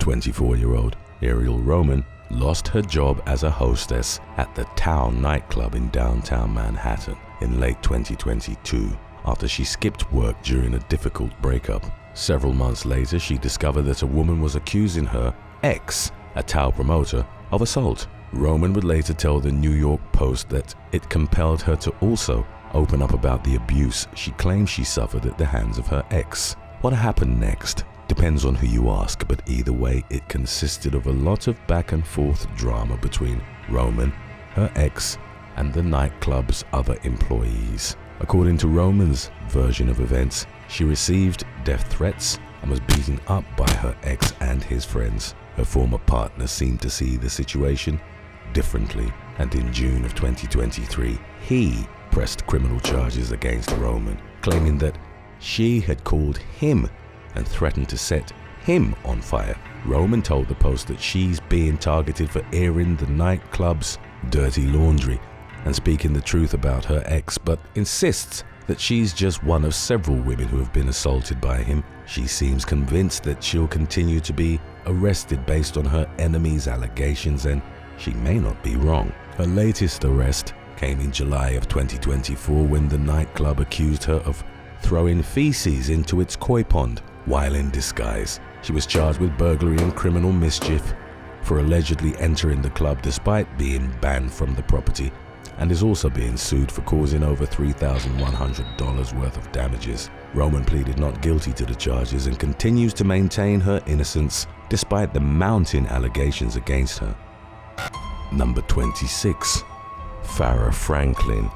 24-year-old Ariel Roman lost her job as a hostess at the Town nightclub in downtown Manhattan in late 2022 after she skipped work during a difficult breakup. Several months later, she discovered that a woman was accusing her ex, a Teale promoter, of assault. Roman would later tell the New York Post that it compelled her to also open up about the abuse she claimed she suffered at the hands of her ex. What happened next depends on who you ask, but either way, it consisted of a lot of back and forth drama between Roman, her ex, and the nightclub's other employees. According to Roman's version of events, she received death threats and was beaten up by her ex and his friends. Her former partner seemed to see the situation differently, and in June of 2023, he pressed criminal charges against Roman, claiming that she had called him and threatened to set him on fire. Roman told the Post that she's being targeted for airing the nightclub's dirty laundry and speaking the truth about her ex, but insists that she's just one of several women who have been assaulted by him. She seems convinced that she'll continue to be arrested based on her enemy's allegations, and she may not be wrong. Her latest arrest came in July of 2024 when the nightclub accused her of throwing feces into its koi pond while in disguise. She was charged with burglary and criminal mischief for allegedly entering the club despite being banned from the property, and is also being sued for causing over $3,100 worth of damages. Roman pleaded not guilty to the charges and continues to maintain her innocence despite the mounting allegations against her. Number 26. Farrah Franklin.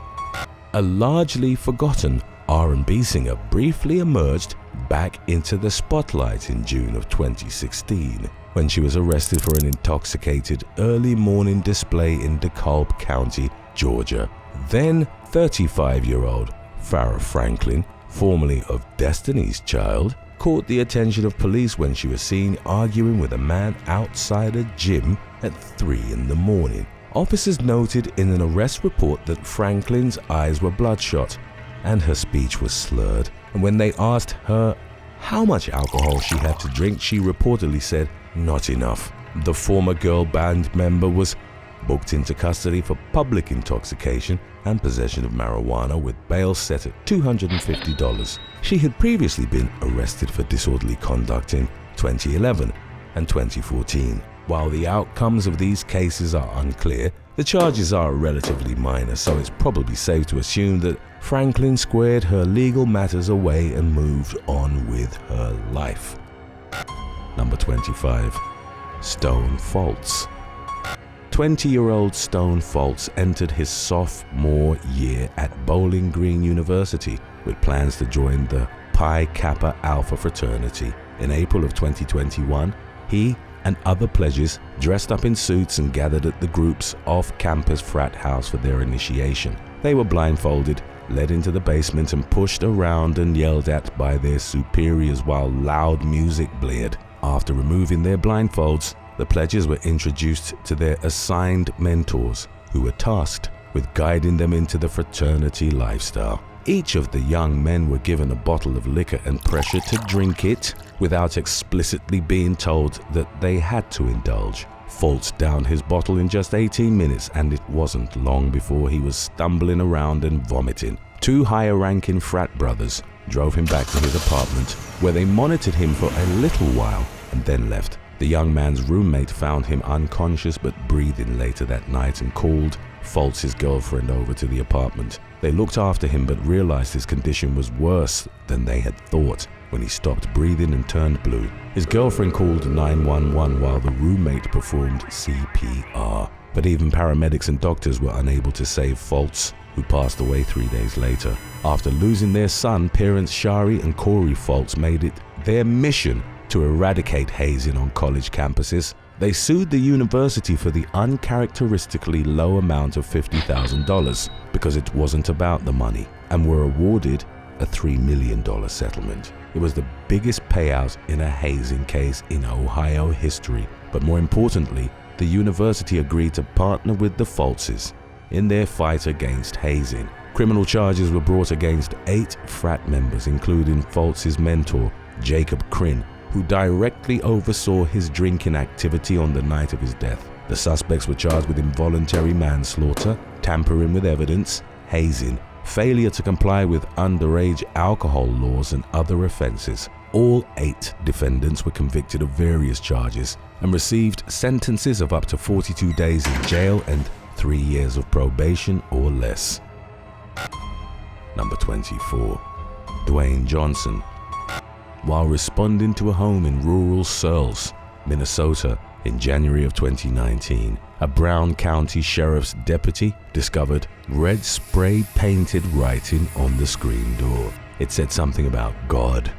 A largely forgotten R&B singer briefly emerged back into the spotlight in June of 2016 when she was arrested for an intoxicated early morning display in DeKalb County, Georgia. Then 35-year-old Farrah Franklin, formerly of Destiny's Child, caught the attention of police when she was seen arguing with a man outside a gym at 3 in the morning. Officers noted in an arrest report that Franklin's eyes were bloodshot and her speech was slurred, and when they asked her how much alcohol she had to drink, she reportedly said, "Not enough." The former girl band member was booked into custody for public intoxication and possession of marijuana with bail set at $250. She had previously been arrested for disorderly conduct in 2011 and 2014. While the outcomes of these cases are unclear, the charges are relatively minor, so it's probably safe to assume that Franklin squared her legal matters away and moved on with her life. Number 25. Stone Foltz. 20-year-old Stone Foltz entered his sophomore year at Bowling Green University with plans to join the Pi Kappa Alpha fraternity. In April of 2021, he and other pledges dressed up in suits and gathered at the group's off-campus frat house for their initiation. They were blindfolded, led into the basement and pushed around and yelled at by their superiors while loud music blared. After removing their blindfolds, the pledges were introduced to their assigned mentors, who were tasked with guiding them into the fraternity lifestyle. Each of the young men were given a bottle of liquor and pressured to drink it without explicitly being told that they had to indulge. Foltz downed his bottle in just 18 minutes, and it wasn't long before he was stumbling around and vomiting. Two higher-ranking frat brothers drove him back to his apartment, where they monitored him for a little while and then left. The young man's roommate found him unconscious but breathing later that night and called Foltz's girlfriend over to the apartment. They looked after him but realized his condition was worse than they had thought when he stopped breathing and turned blue. His girlfriend called 911 while the roommate performed CPR. But even paramedics and doctors were unable to save Foltz, who passed away 3 days later. After losing their son, parents Shari and Corey Foltz made it their mission to eradicate hazing on college campuses. They sued the university for the uncharacteristically low amount of $50,000 because it wasn't about the money, and were awarded a $3 million settlement. It was the biggest payout in a hazing case in Ohio history, but more importantly, the university agreed to partner with the Foltzes in their fight against hazing. Criminal charges were brought against 8 frat members, including Foltz's mentor, Jacob Crin, who directly oversaw his drinking activity on the night of his death. The suspects were charged with involuntary manslaughter, tampering with evidence, hazing, failure to comply with underage alcohol laws and other offenses. All 8 defendants were convicted of various charges and received sentences of up to 42 days in jail and 3 years of probation or less. Number 24. Duane Johnson. While responding to a home in rural Searles, Minnesota, in January of 2019, a Brown County Sheriff's deputy discovered red spray-painted writing on the screen door. It said something about God,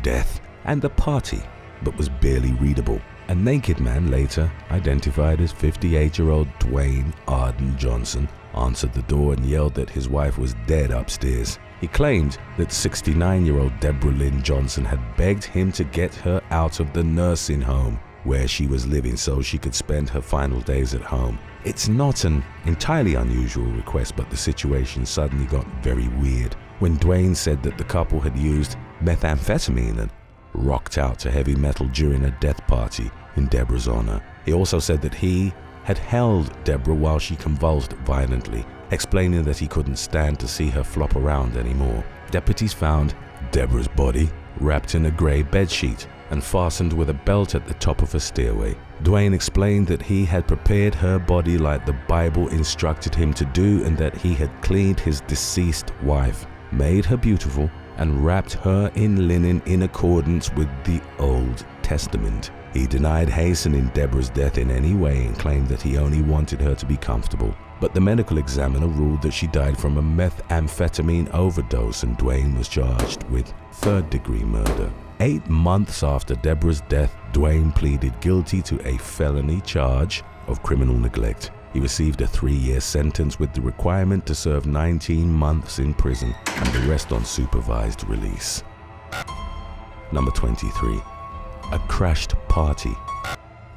death, and the party, but was barely readable. A naked man, later identified as 58-year-old Duane Arden Johnson, answered the door and yelled that his wife was dead upstairs. He claimed that 69-year-old Deborah Lynn Johnson had begged him to get her out of the nursing home where she was living so she could spend her final days at home. It's not an entirely unusual request, but the situation suddenly got very weird when Duane said that the couple had used methamphetamine and rocked out to heavy metal during a death party in Deborah's honor. He also said that he had held Deborah while she convulsed violently, explaining that he couldn't stand to see her flop around anymore. Deputies found Deborah's body wrapped in a gray bedsheet and fastened with a belt at the top of a stairway. Duane explained that he had prepared her body like the Bible instructed him to do, and that he had cleaned his deceased wife, made her beautiful, and wrapped her in linen in accordance with the Old Testament. He denied hastening Deborah's death in any way and claimed that he only wanted her to be comfortable. But the medical examiner ruled that she died from a methamphetamine overdose, and Duane was charged with third-degree murder. 8 months after Deborah's death, Duane pleaded guilty to a felony charge of criminal neglect. He received a 3-year sentence with the requirement to serve 19 months in prison and the rest on supervised release. Number 23. A crashed party.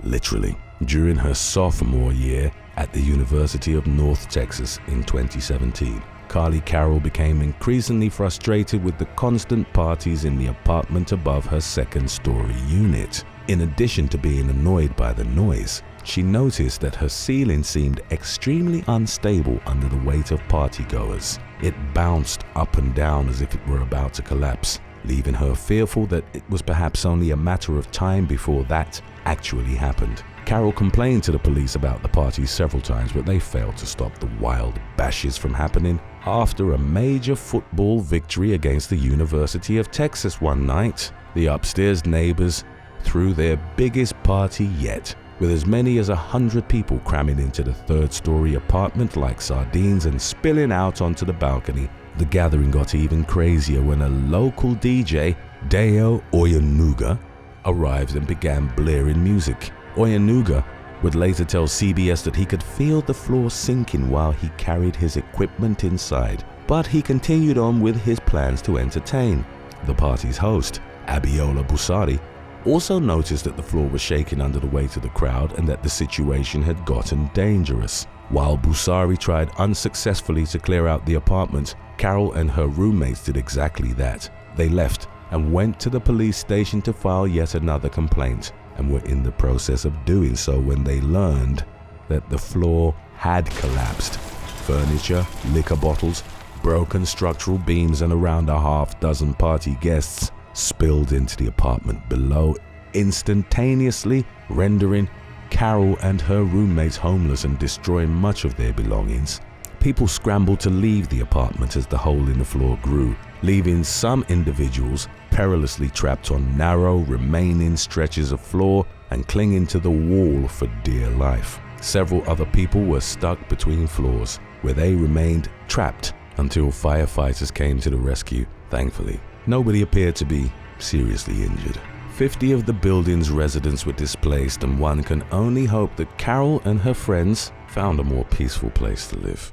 Literally, during her sophomore year at the University of North Texas in 2017, Carly Carroll became increasingly frustrated with the constant parties in the apartment above her second-story unit. In addition to being annoyed by the noise, she noticed that her ceiling seemed extremely unstable under the weight of partygoers. It bounced up and down as if it were about to collapse, leaving her fearful that it was perhaps only a matter of time before that actually happened. Carroll complained to the police about the party several times, but they failed to stop the wild bashes from happening after a major football victory against the University of Texas one night. The upstairs neighbors threw their biggest party yet, with as many as 100 people cramming into the third-story apartment like sardines and spilling out onto the balcony. The gathering got even crazier when a local DJ, Deo Oyenuga, arrived and began blaring music. Oyenuga would later tell CBS that he could feel the floor sinking while he carried his equipment inside, but he continued on with his plans to entertain. The party's host, Abiola Busari, also noticed that the floor was shaking under the weight of the crowd and that the situation had gotten dangerous. While Busari tried unsuccessfully to clear out the apartment, Carroll and her roommates did exactly that. They left and went to the police station to file yet another complaint, and were in the process of doing so when they learned that the floor had collapsed. Furniture, liquor bottles, broken structural beams, and around a half-dozen party guests spilled into the apartment below, instantaneously rendering Carroll and her roommates homeless and destroying much of their belongings. People scrambled to leave the apartment as the hole in the floor grew, leaving some individuals perilously trapped on narrow remaining stretches of floor and clinging to the wall for dear life. Several other people were stuck between floors, where they remained trapped until firefighters came to the rescue. Thankfully, nobody appeared to be seriously injured. 50 of the building's residents were displaced, and one can only hope that Carroll and her friends found a more peaceful place to live.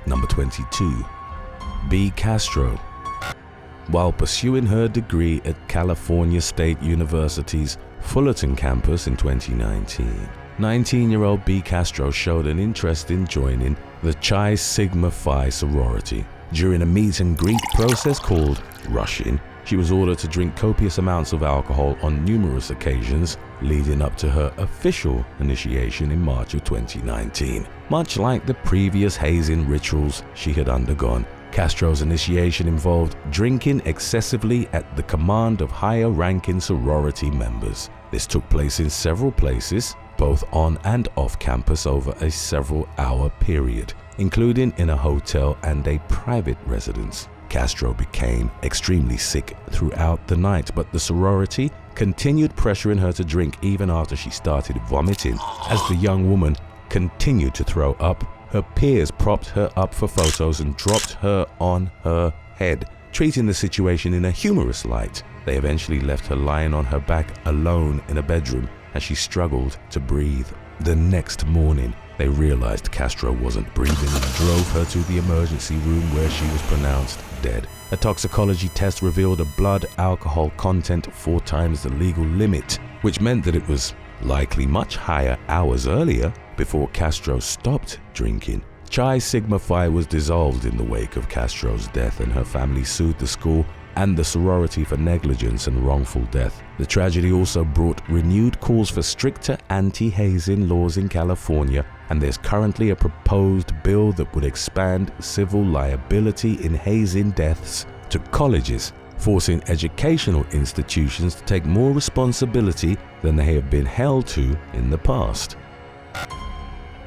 Number 22. Bea Castro. While pursuing her degree at California State University's Fullerton campus in 2019, 19-year-old Bea Castro showed an interest in joining the Chi Sigma Phi sorority. During a meet and greet process called rushing, She was ordered to drink copious amounts of alcohol on numerous occasions, leading up to her official initiation in March of 2019. Much like the previous hazing rituals she had undergone, Castro's initiation involved drinking excessively at the command of higher-ranking sorority members. This took place in several places, both on and off campus over a several-hour period, including in a hotel and a private residence. Castro became extremely sick throughout the night, but the sorority continued pressuring her to drink even after she started vomiting. As the young woman continued to throw up, her peers propped her up for photos and dropped her on her head, treating the situation in a humorous light. They eventually left her lying on her back alone in a bedroom as she struggled to breathe. The next morning, they realized Castro wasn't breathing and drove her to the emergency room where she was pronounced dead. A toxicology test revealed a blood alcohol content 4 times the legal limit, which meant that it was likely much higher hours earlier before Castro stopped drinking. Chi Sigma Phi was dissolved in the wake of Castro's death, and her family sued the school and the sorority for negligence and wrongful death. The tragedy also brought renewed calls for stricter anti-hazing laws in California, and there's currently a proposed bill that would expand civil liability in hazing deaths to colleges, forcing educational institutions to take more responsibility than they have been held to in the past.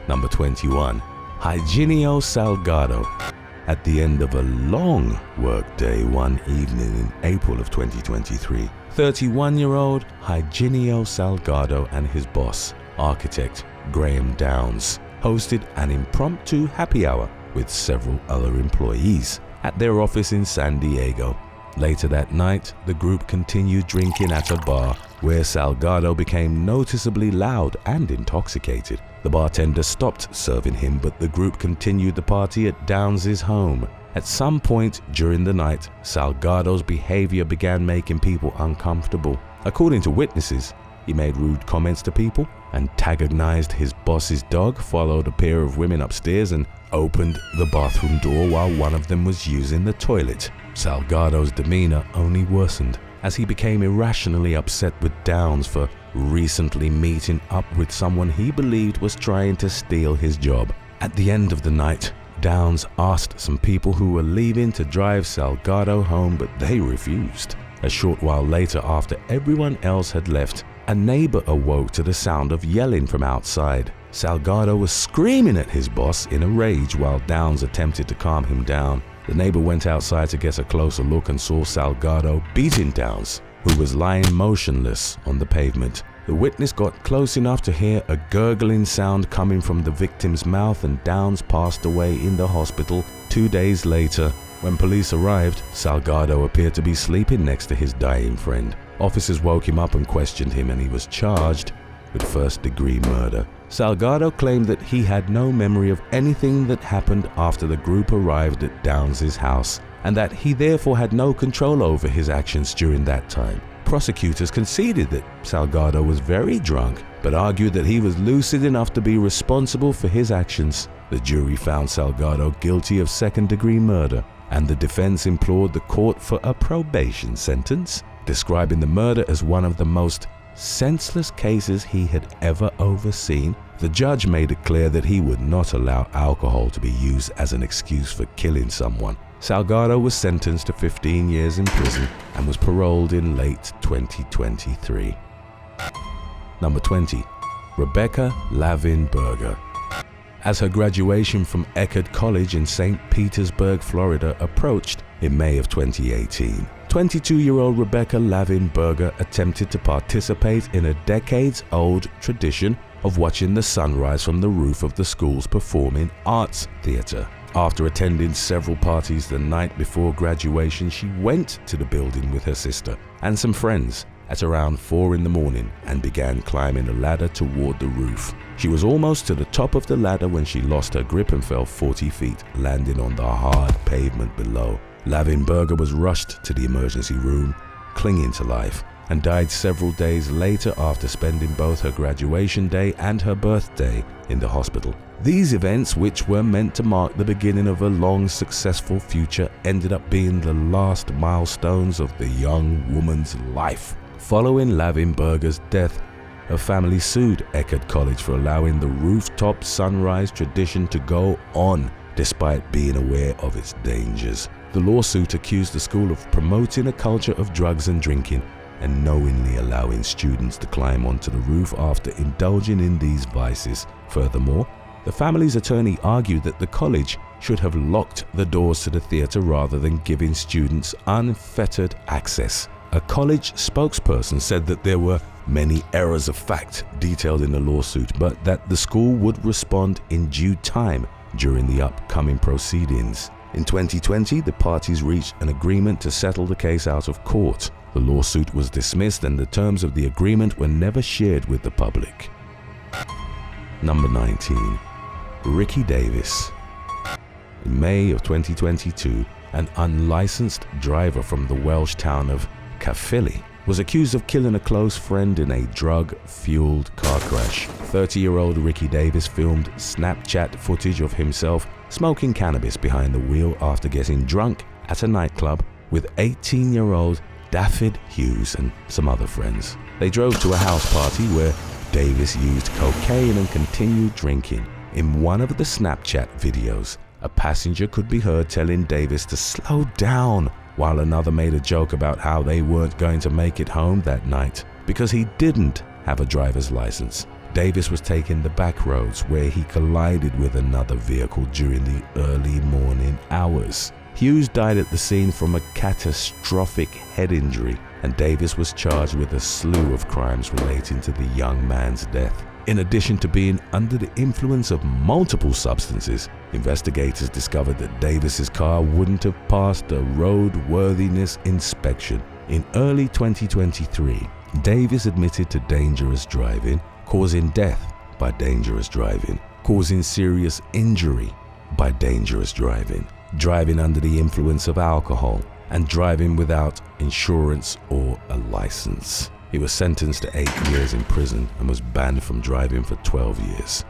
Number 21. Higinio Salgado. At the end of a long workday one evening in April of 2023, 31-year-old Higinio Salgado and his boss, architect Graham Downs, hosted an impromptu happy hour with several other employees at their office in San Diego. Later that night, the group continued drinking at a bar where Salgado became noticeably loud and intoxicated. The bartender stopped serving him, but the group continued the party at Downs' home. At some point during the night, Salgado's behavior began making people uncomfortable. According to witnesses, he made rude comments to people, antagonized his boss's dog, followed a pair of women upstairs, and opened the bathroom door while one of them was using the toilet. Salgado's demeanor only worsened as he became irrationally upset with Downs for recently meeting up with someone he believed was trying to steal his job. At the end of the night, Downs asked some people who were leaving to drive Salgado home, but they refused. A short while later, after everyone else had left, a neighbor awoke to the sound of yelling from outside. Salgado was screaming at his boss in a rage while Downs attempted to calm him down. The neighbor went outside to get a closer look and saw Salgado beating Downs, who was lying motionless on the pavement. The witness got close enough to hear a gurgling sound coming from the victim's mouth, and Downs passed away in the hospital 2 days later. When police arrived, Salgado appeared to be sleeping next to his dying friend. Officers woke him up and questioned him, and he was charged with first-degree murder. Salgado claimed that he had no memory of anything that happened after the group arrived at Downs' house, and that he therefore had no control over his actions during that time. Prosecutors conceded that Salgado was very drunk, but argued that he was lucid enough to be responsible for his actions. The jury found Salgado guilty of second-degree murder, and the defense implored the court for a probation sentence, describing the murder as one of the most senseless cases he had ever overseen. The judge made it clear that he would not allow alcohol to be used as an excuse for killing someone. Salgado was sentenced to 15 years in prison and was paroled in late 2023. Number 20. Rebecca Lavin-Burgher. As her graduation from Eckerd College in St. Petersburg, Florida approached in May of 2018, 22-year-old Rebecca Lavin-Burgher attempted to participate in a decades-old tradition of watching the sunrise from the roof of the school's performing arts theater. After attending several parties the night before graduation, she went to the building with her sister and some friends at around 4 in the morning and began climbing a ladder toward the roof. She was almost to the top of the ladder when she lost her grip and fell 40 feet, landing on the hard pavement below. Lavin-Burgher was rushed to the emergency room, clinging to life, and died several days later after spending both her graduation day and her birthday in the hospital. These events, which were meant to mark the beginning of a long, successful future, ended up being the last milestones of the young woman's life. Following Lavin-Burgher's death, her family sued Eckerd College for allowing the rooftop sunrise tradition to go on, despite being aware of its dangers. The lawsuit accused the school of promoting a culture of drugs and drinking and knowingly allowing students to climb onto the roof after indulging in these vices. Furthermore, the family's attorney argued that the college should have locked the doors to the theater rather than giving students unfettered access. A college spokesperson said that there were many errors of fact detailed in the lawsuit, but that the school would respond in due time during the upcoming proceedings. In 2020, the parties reached an agreement to settle the case out of court. The lawsuit was dismissed and the terms of the agreement were never shared with the public. Number 19. Ricky Davies. In May of 2022, an unlicensed driver from the Welsh town of Caerphilly was accused of killing a close friend in a drug-fueled car crash. 30-year-old Ricky Davies filmed Snapchat footage of himself smoking cannabis behind the wheel after getting drunk at a nightclub with 18-year-old David Hughes and some other friends. They drove to a house party where Davies used cocaine and continued drinking. In one of the Snapchat videos, a passenger could be heard telling Davies to slow down, while another made a joke about how they weren't going to make it home that night because he didn't have a driver's license. Davies was taking the back roads where he collided with another vehicle during the early morning hours. Hughes died at the scene from a catastrophic head injury, and Davies was charged with a slew of crimes relating to the young man's death. In addition to being under the influence of multiple substances, investigators discovered that Davies's car wouldn't have passed a roadworthiness inspection. In early 2023, Davies admitted to dangerous driving, causing death by dangerous driving, causing serious injury by dangerous driving, driving under the influence of alcohol, and driving without insurance or a license. He was sentenced to 8 years in prison and was banned from driving for 12 years.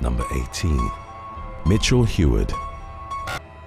Number 18. Mitchell Heward.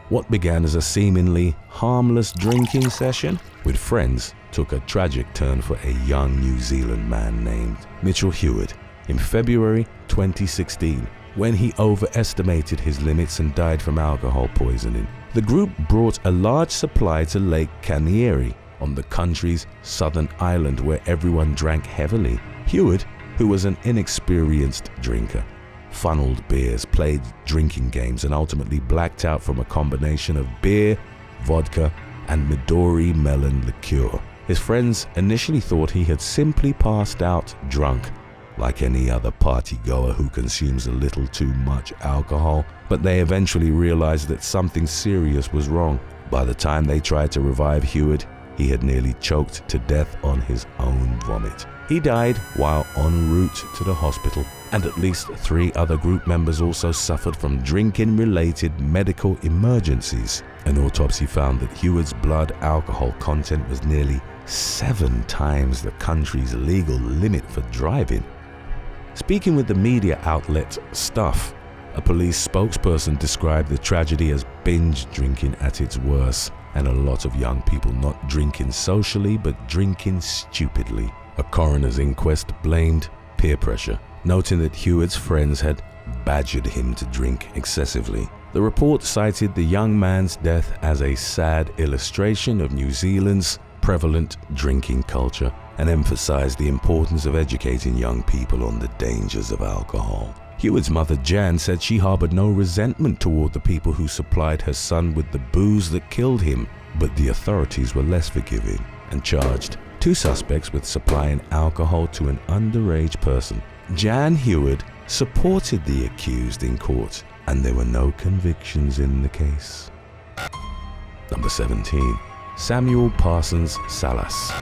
What began as a seemingly harmless drinking session with friends took a tragic turn for a young New Zealand man named Mitchell Heward in February 2016 when he overestimated his limits and died from alcohol poisoning. The group brought a large supply to Lake Kanieri on the country's southern island where everyone drank heavily. Heward, who was an inexperienced drinker, funneled beers, played drinking games, and ultimately blacked out from a combination of beer, vodka, and Midori melon liqueur. His friends initially thought he had simply passed out drunk, like any other partygoer who consumes a little too much alcohol, but they eventually realized that something serious was wrong. By the time they tried to revive Heward, he had nearly choked to death on his own vomit. He died while en route to the hospital, and at least 3 other group members also suffered from drinking-related medical emergencies. An autopsy found that Heward's blood alcohol content was nearly 7 times the country's legal limit for driving. Speaking with the media outlet Stuff, a police spokesperson described the tragedy as binge drinking at its worst, and a lot of young people not drinking socially but drinking stupidly. A coroner's inquest blamed peer pressure, noting that Heward's friends had badgered him to drink excessively. The report cited the young man's death as a sad illustration of New Zealand's prevalent drinking culture and emphasized the importance of educating young people on the dangers of alcohol. Heward's mother, Jan, said she harbored no resentment toward the people who supplied her son with the booze that killed him, but the authorities were less forgiving and charged 2 suspects with supplying alcohol to an underage person. Jan Heward supported the accused in court, and there were no convictions in the case. Number 17. Samuel Parsons-Salas.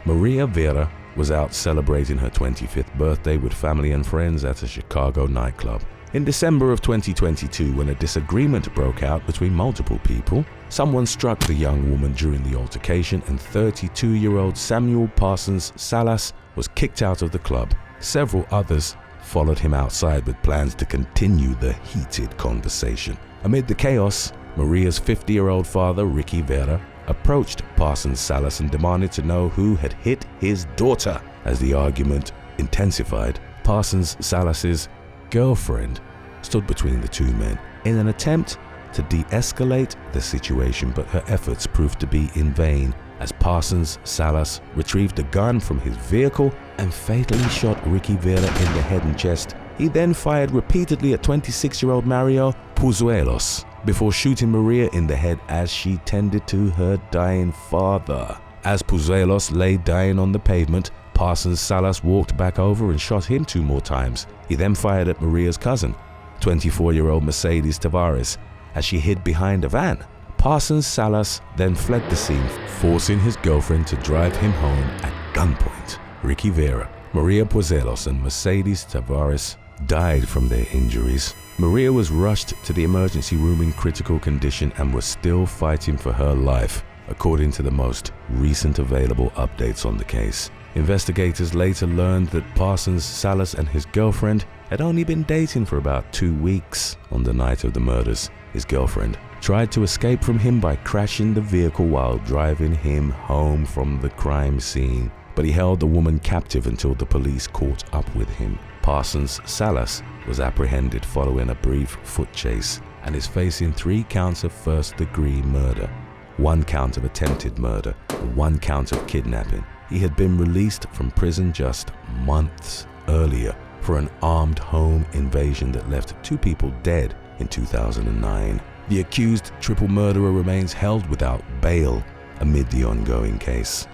Maria Vera was out celebrating her 25th birthday with family and friends at a Chicago nightclub. In December of 2022, when a disagreement broke out between multiple people, someone struck the young woman during the altercation, and 32-year-old Samuel Parsons-Salas was kicked out of the club. Several others followed him outside with plans to continue the heated conversation. Amid the chaos, Maria's 50-year-old father, Ricky Vera, approached Parsons-Salas and demanded to know who had hit his daughter. As the argument intensified, Parsons-Salas's girlfriend stood between the two men in an attempt to de-escalate the situation, but her efforts proved to be in vain as Parsons-Salas retrieved a gun from his vehicle and fatally shot Ricky Vera in the head and chest. He then fired repeatedly at 26-year-old Mario Puzuelos before shooting Maria in the head as she tended to her dying father. As Puzuelos lay dying on the pavement, Parsons-Salas walked back over and shot him 2 more times. He then fired at Maria's cousin, 24-year-old Mercedes Tavares, as she hid behind a van. Parsons-Salas then fled the scene, forcing his girlfriend to drive him home at gunpoint. Ricky Vera, Maria Puzuelos, and Mercedes Tavares died from their injuries. Maria was rushed to the emergency room in critical condition and was still fighting for her life, according to the most recent available updates on the case. Investigators later learned that Parsons-Salas and his girlfriend had only been dating for about 2 weeks. On the night of the murders, his girlfriend tried to escape from him by crashing the vehicle while driving him home from the crime scene, but he held the woman captive until the police caught up with him. Parsons-Salas was apprehended following a brief foot chase and is facing 3 counts of first-degree murder, 1 count of attempted murder, and 1 count of kidnapping. He had been released from prison just months earlier for an armed home invasion that left 2 people dead in 2009. The accused triple murderer remains held without bail amid the ongoing case.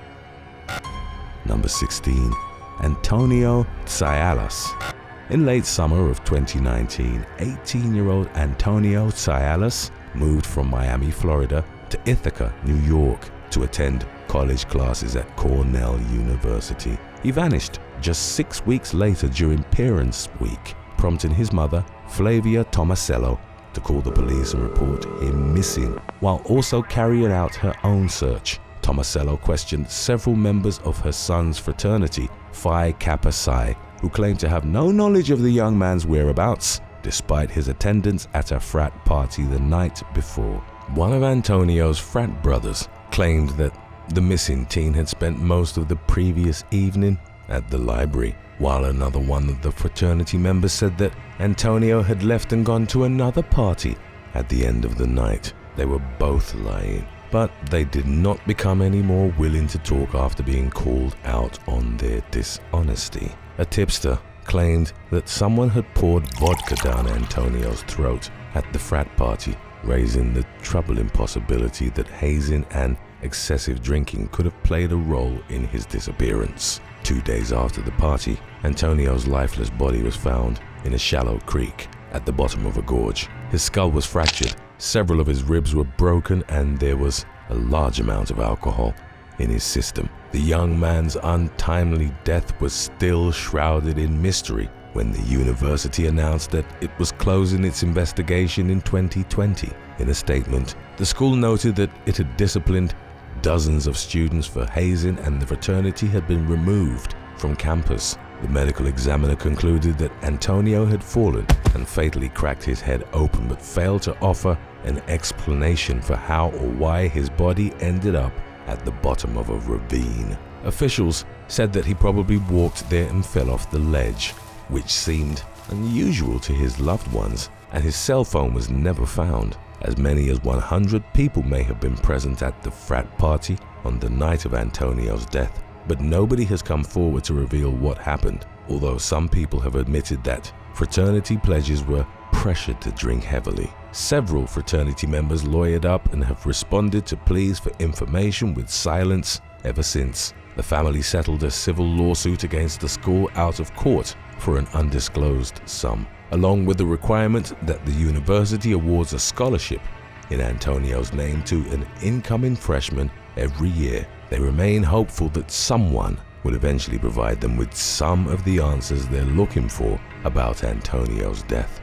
Number 16. Antonio Tsialas. In late summer of 2019, 18-year-old Antonio Tsialas moved from Miami, Florida to Ithaca, New York to attend college classes at Cornell University. He vanished just 6 weeks later during Parents' Week, prompting his mother, Flavia Tomasello, to call the police and report him missing, while also carrying out her own search. Tomasello questioned several members of her son's fraternity, Phi Kappa Psi, who claimed to have no knowledge of the young man's whereabouts, despite his attendance at a frat party the night before. One of Antonio's frat brothers claimed that the missing teen had spent most of the previous evening at the library, while another one of the fraternity members said that Antonio had left and gone to another party at the end of the night. They were both lying, but they did not become any more willing to talk after being called out on their dishonesty. A tipster claimed that someone had poured vodka down Antonio's throat at the frat party, raising the troubling possibility that hazing and excessive drinking could have played a role in his disappearance. 2 days after the party, Antonio's lifeless body was found in a shallow creek at the bottom of a gorge. His skull was fractured, several of his ribs were broken, and there was a large amount of alcohol in his system. The young man's untimely death was still shrouded in mystery when the university announced that it was closing its investigation in 2020. In a statement, the school noted that it had disciplined dozens of students for hazing and the fraternity had been removed from campus. The medical examiner concluded that Antonio had fallen and fatally cracked his head open, but failed to offer an explanation for how or why his body ended up at the bottom of a ravine. Officials said that he probably walked there and fell off the ledge, which seemed unusual to his loved ones, and his cell phone was never found. As many as 100 people may have been present at the frat party on the night of Antonio's death, but nobody has come forward to reveal what happened, although some people have admitted that fraternity pledges were pressured to drink heavily. Several fraternity members lawyered up and have responded to pleas for information with silence ever since. The family settled a civil lawsuit against the school out of court for an undisclosed sum, along with the requirement that the university awards a scholarship in Antonio's name to an incoming freshman every year. They remain hopeful that someone will eventually provide them with some of the answers they're looking for about Antonio's death.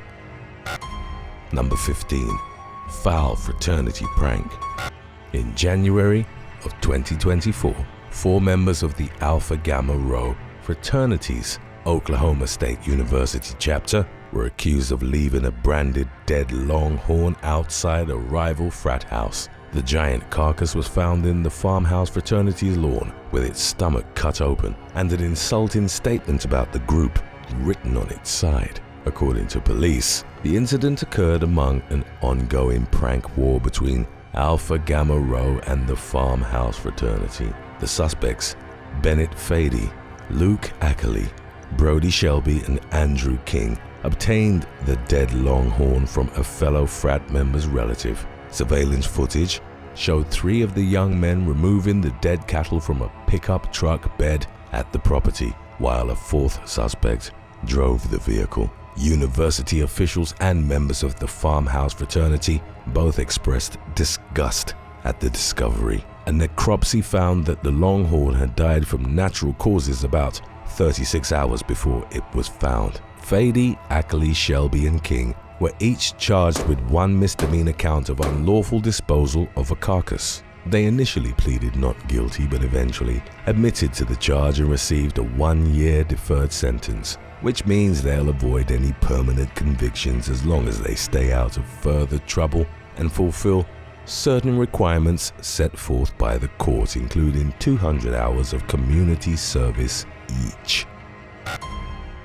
Number 15. Foul fraternity prank. In January of 2024, 4 members of the Alpha Gamma Rho fraternities Oklahoma State University chapter were accused of leaving a branded dead Longhorn outside a rival frat house. The giant carcass was found in the farmhouse fraternity's lawn with its stomach cut open and an insulting statement about the group written on its side. According to police, the incident occurred among an ongoing prank war between Alpha Gamma Rho and the farmhouse fraternity. The suspects, Bennett Fady, Luke Ackley, Brody Shelby, and Andrew King, obtained the dead Longhorn from a fellow frat member's relative. Surveillance footage showed 3 of the young men removing the dead cattle from a pickup truck bed at the property, while a 4th suspect drove the vehicle. University officials and members of the farmhouse fraternity both expressed disgust at the discovery. A necropsy found that the Longhorn had died from natural causes about 36 hours before it was found. Fady, Ackley, Shelby, and King were each charged with 1 misdemeanor count of unlawful disposal of a carcass. They initially pleaded not guilty but eventually admitted to the charge and received a 1-year deferred sentence, which means they'll avoid any permanent convictions as long as they stay out of further trouble and fulfill certain requirements set forth by the court, including 200 hours of community service each.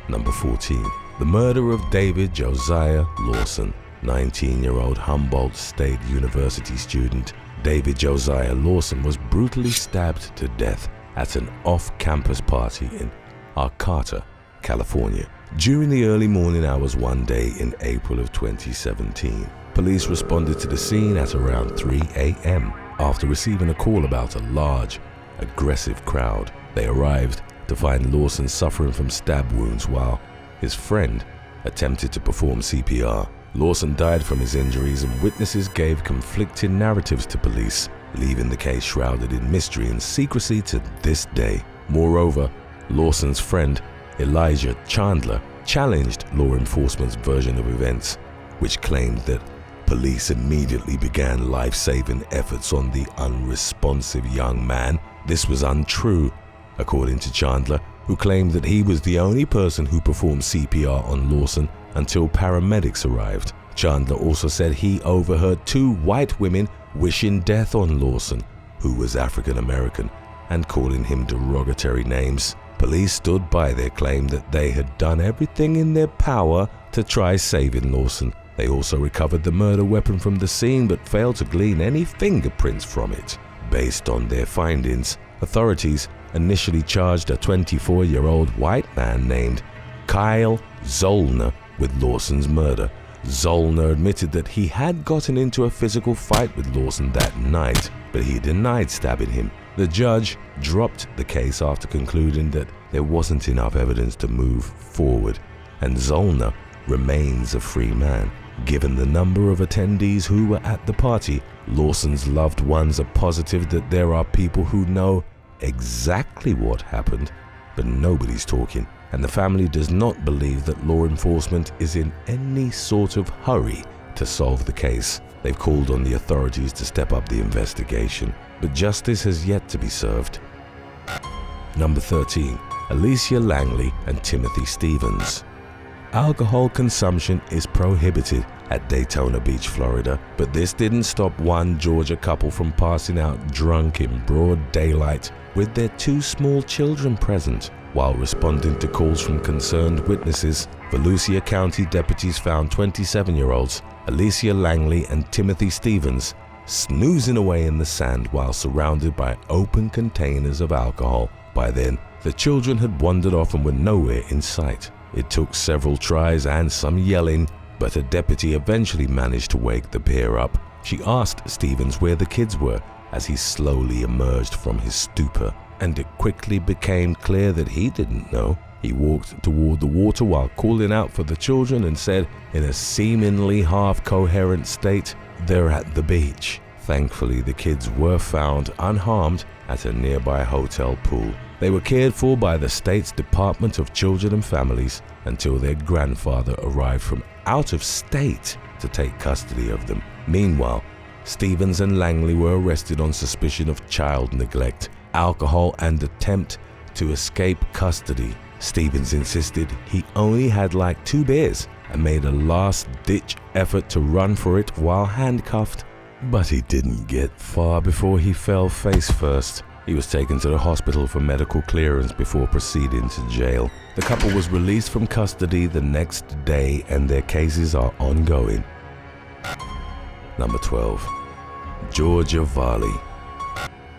Number 14. The murder of David Josiah Lawson. 19-year-old Humboldt State University student David Josiah Lawson was brutally stabbed to death at an off-campus party in Arcata, California, during the early morning hours one day in April of 2017. Police responded to the scene at around 3 a.m. after receiving a call about a large, aggressive crowd. They arrived to find Lawson suffering from stab wounds while his friend attempted to perform CPR. Lawson died from his injuries, and witnesses gave conflicting narratives to police, leaving the case shrouded in mystery and secrecy to this day. Moreover, Lawson's friend, Elijah Chandler, challenged law enforcement's version of events, which claimed that police immediately began life-saving efforts on the unresponsive young man. This was untrue, according to Chandler, who claimed that he was the only person who performed CPR on Lawson until paramedics arrived. Chandler also said he overheard 2 white women wishing death on Lawson, who was African American, and calling him derogatory names. Police stood by their claim that they had done everything in their power to try saving Lawson. They also recovered the murder weapon from the scene but failed to glean any fingerprints from it. Based on their findings, authorities initially charged a 24-year-old white man named Kyle Zollner with Lawson's murder. Zollner admitted that he had gotten into a physical fight with Lawson that night, but he denied stabbing him. The judge dropped the case after concluding that there wasn't enough evidence to move forward, and Zollner remains a free man. Given the number of attendees who were at the party, Lawson's loved ones are positive that there are people who know exactly what happened, but nobody's talking, and the family does not believe that law enforcement is in any sort of hurry to solve the case. They've called on the authorities to step up the investigation, but justice has yet to be served. Number 13. Alyssia Langley and Timothy Stevens. Alcohol consumption is prohibited at Daytona Beach, Florida, but this didn't stop one Georgia couple from passing out drunk in broad daylight with their 2 small children present. While responding to calls from concerned witnesses, Volusia County deputies found 27-year-olds Alyssia Langley and Timothy Stevens snoozing away in the sand while surrounded by open containers of alcohol. By then, the children had wandered off and were nowhere in sight. It took several tries and some yelling, but a deputy eventually managed to wake the pair up. She asked Stevens where the kids were as he slowly emerged from his stupor, and it quickly became clear that he didn't know. He walked toward the water while calling out for the children and said in a seemingly half-coherent state, "They're at the beach." Thankfully, the kids were found unharmed at a nearby hotel pool. They were cared for by the state's Department of Children and Families until their grandfather arrived from out of state to take custody of them. Meanwhile, Stevens and Langley were arrested on suspicion of child neglect, alcohol, and attempt to escape custody. Stevens insisted he only had like 2 beers and made a last-ditch effort to run for it while handcuffed. But he didn't get far before he fell face first. He was taken to the hospital for medical clearance before proceeding to jail. The couple was released from custody the next day and their cases are ongoing. Number 12. Georgia Varley.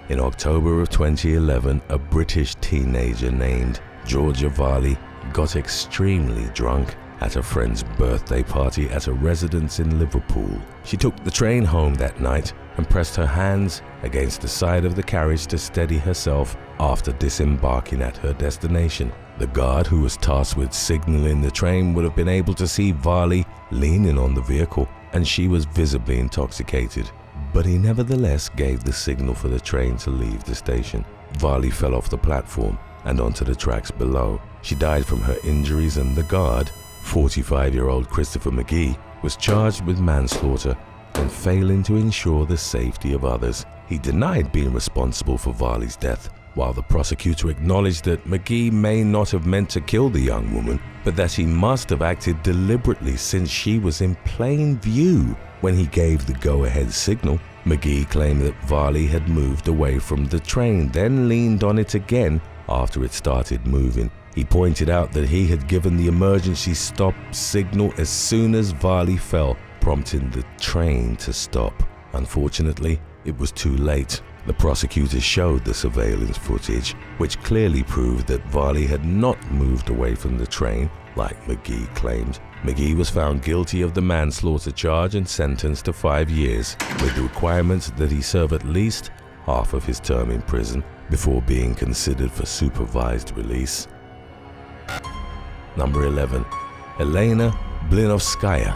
In October of 2011, a British teenager named Georgia Varley got extremely drunk at a friend's birthday party at a residence in Liverpool. She took the train home that night and pressed her hands against the side of the carriage to steady herself after disembarking at her destination. The guard who was tasked with signaling the train would have been able to see Varley leaning on the vehicle, and she was visibly intoxicated. But he nevertheless gave the signal for the train to leave the station. Varley fell off the platform and onto the tracks below. She died from her injuries, and the guard, 45-year-old Christopher McGee, was charged with manslaughter and failing to ensure the safety of others. He denied being responsible for Varley's death, while the prosecutor acknowledged that McGee may not have meant to kill the young woman, but that he must have acted deliberately since she was in plain view when he gave the go-ahead signal. McGee claimed that Varley had moved away from the train, then leaned on it again after it started moving. He pointed out that he had given the emergency stop signal as soon as Varley fell, prompting the train to stop. Unfortunately, it was too late. The prosecutors showed the surveillance footage, which clearly proved that Varley had not moved away from the train, like McGee claimed. McGee was found guilty of the manslaughter charge and sentenced to 5 years, with the requirement that he serve at least half of his term in prison before being considered for supervised release. Number 11. Elena Blinovskaya.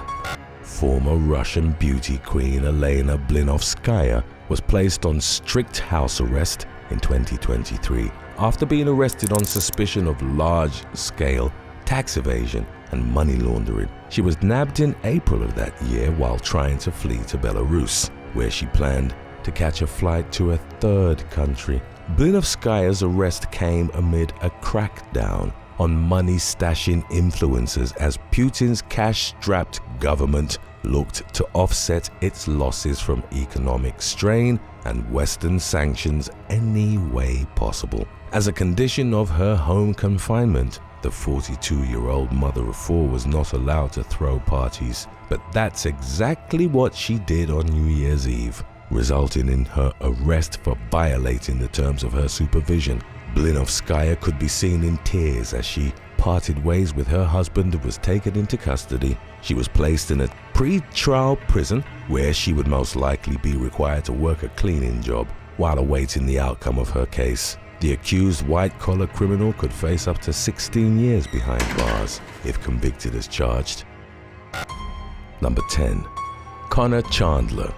Former Russian beauty queen Elena Blinovskaya was placed on strict house arrest in 2023 after being arrested on suspicion of large-scale tax evasion and money laundering. She was nabbed in April of that year while trying to flee to Belarus, where she planned to catch a flight to a third country. Blinovskaya's arrest came amid a crackdown on money-stashing influencers as Putin's cash-strapped government looked to offset its losses from economic strain and Western sanctions any way possible. As a condition of her home confinement, the 42-year-old mother of 4 was not allowed to throw parties, but that's exactly what she did on New Year's Eve, resulting in her arrest for violating the terms of her supervision. Blinovskaya could be seen in tears as she parted ways with her husband and was taken into custody. She was placed in a pre-trial prison where she would most likely be required to work a cleaning job while awaiting the outcome of her case. The accused white-collar criminal could face up to 16 years behind bars if convicted as charged. Number 10. Connor Chandler.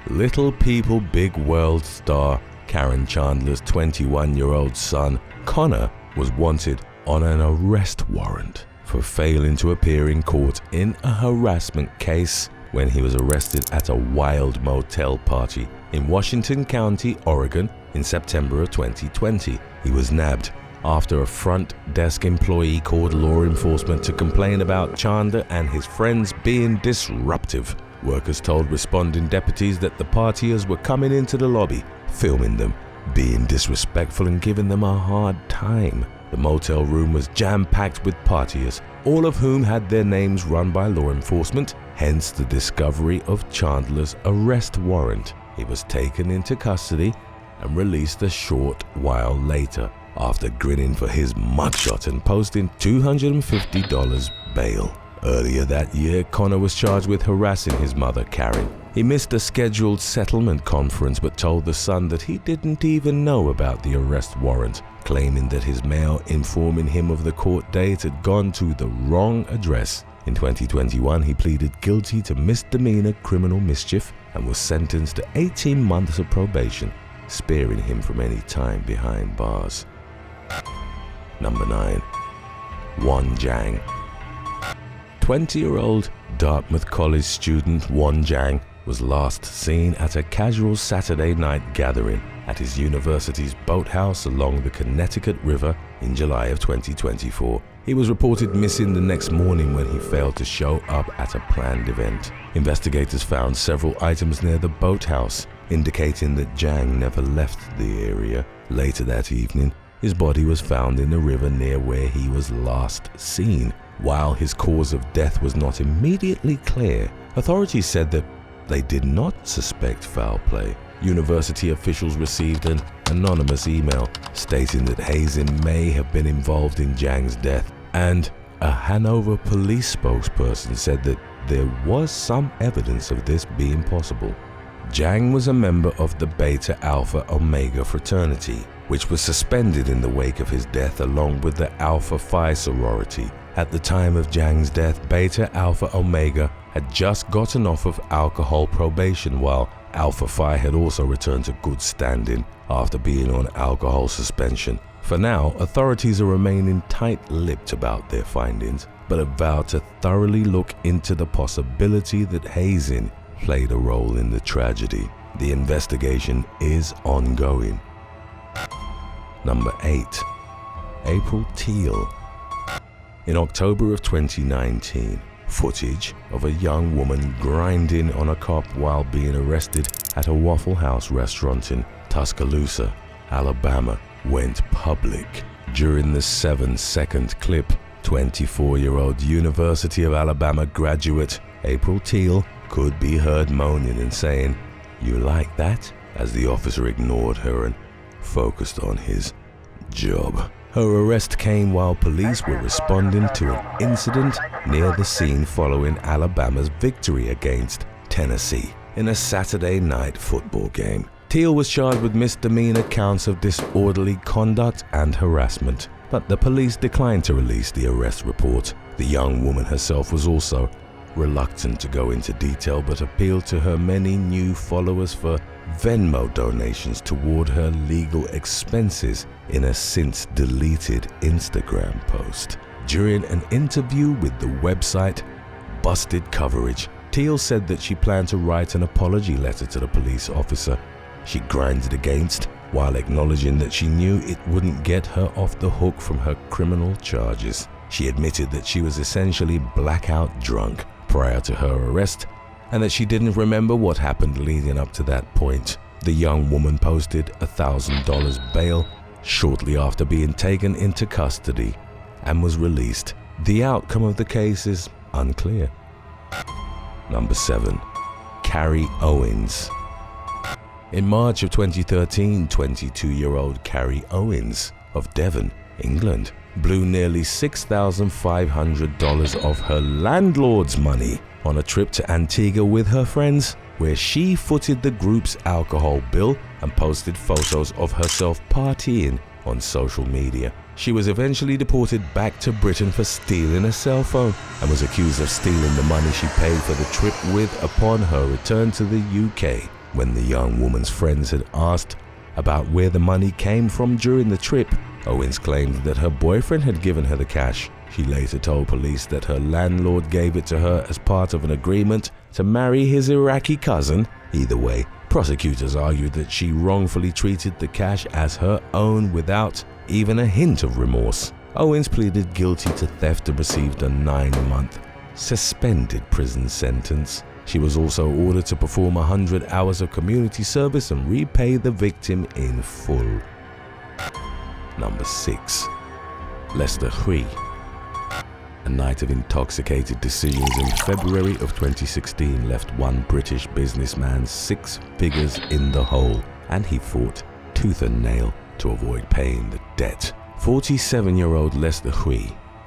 Little People Big World star Karen Chandler's 21-year-old son, Connor, was wanted on an arrest warrant for failing to appear in court in a harassment case when he was arrested at a wild motel party in Washington County, Oregon in September of 2020. He was nabbed after a front desk employee called law enforcement to complain about Chandler and his friends being disruptive. Workers told responding deputies that the partiers were coming into the lobby, filming them, being disrespectful and giving them a hard time. The motel room was jam-packed with partiers, all of whom had their names run by law enforcement, hence the discovery of Chandler's arrest warrant. He was taken into custody and released a short while later after grinning for his mugshot and posting $250 bail. Earlier that year, Connor was charged with harassing his mother, Karen. He missed a scheduled settlement conference but told the Sun that he didn't even know about the arrest warrant, claiming that his mail informing him of the court date had gone to the wrong address. In 2021, he pleaded guilty to misdemeanor criminal mischief and was sentenced to 18 months of probation, sparing him from any time behind bars. Number 9. Won Jang. 20-year-old Dartmouth College student Won Jang was last seen at a casual Saturday night gathering at his university's boathouse along the Connecticut River in July of 2024. He was reported missing the next morning when he failed to show up at a planned event. Investigators found several items near the boathouse, indicating that Jang never left the area. Later that evening, his body was found in the river near where he was last seen. While his cause of death was not immediately clear, authorities said that they did not suspect foul play. University officials received an anonymous email stating that Hazen may have been involved in Jang's death, and a Hanover police spokesperson said that there was some evidence of this being possible. Jang was a member of the Beta Alpha Omega fraternity, which was suspended in the wake of his death along with the Alpha Phi sorority. At the time of Jang's death, Beta Alpha Omega had just gotten off of alcohol probation, while Alpha Phi had also returned to good standing after being on alcohol suspension. For now, authorities are remaining tight-lipped about their findings, but have vowed to thoroughly look into the possibility that Hazen played a role in the tragedy. The investigation is ongoing. Number 8. April Teale. In October of 2019, footage of a young woman grinding on a cop while being arrested at a Waffle House restaurant in Tuscaloosa, Alabama, went public. During the 7-second clip, 24-year-old University of Alabama graduate April Teale could be heard moaning and saying, "You like that?" as the officer ignored her and focused on his job. Her arrest came while police were responding to an incident near the scene following Alabama's victory against Tennessee in a Saturday night football game. Teale was charged with misdemeanor counts of disorderly conduct and harassment, but the police declined to release the arrest report. The young woman herself was also reluctant to go into detail, but appealed to her many new followers for Venmo donations toward her legal expenses in a since deleted Instagram post. During an interview with the website Busted Coverage, Teale said that she planned to write an apology letter to the police officer she grinded against, while acknowledging that she knew it wouldn't get her off the hook from her criminal charges. She admitted that she was essentially blackout drunk prior to her arrest, and that she didn't remember what happened leading up to that point. The young woman posted $1,000 bail shortly after being taken into custody and was released. The outcome of the case is unclear. Number 7. Cary Owens. In March of 2013, 22-year-old Cary Owens of Devon, England, blew nearly $6,500 of her landlord's money on a trip to Antigua with her friends, where she footed the group's alcohol bill and posted photos of herself partying on social media. She was eventually deported back to Britain for stealing a cell phone and was accused of stealing the money she paid for the trip with upon her return to the UK. When the young woman's friends had asked about where the money came from during the trip, Owens claimed that her boyfriend had given her the cash. She later told police that her landlord gave it to her as part of an agreement to marry his Iraqi cousin. Either way, prosecutors argued that she wrongfully treated the cash as her own without even a hint of remorse. Owens pleaded guilty to theft and received a 9-month suspended prison sentence. She was also ordered to perform 100 hours of community service and repay the victim in full. Number 6. Lester Hui. A night of intoxicated decisions in February of 2016 left one British businessman 6 figures in the hole, and he fought tooth and nail to avoid paying the debt. 47-year-old Lester Hui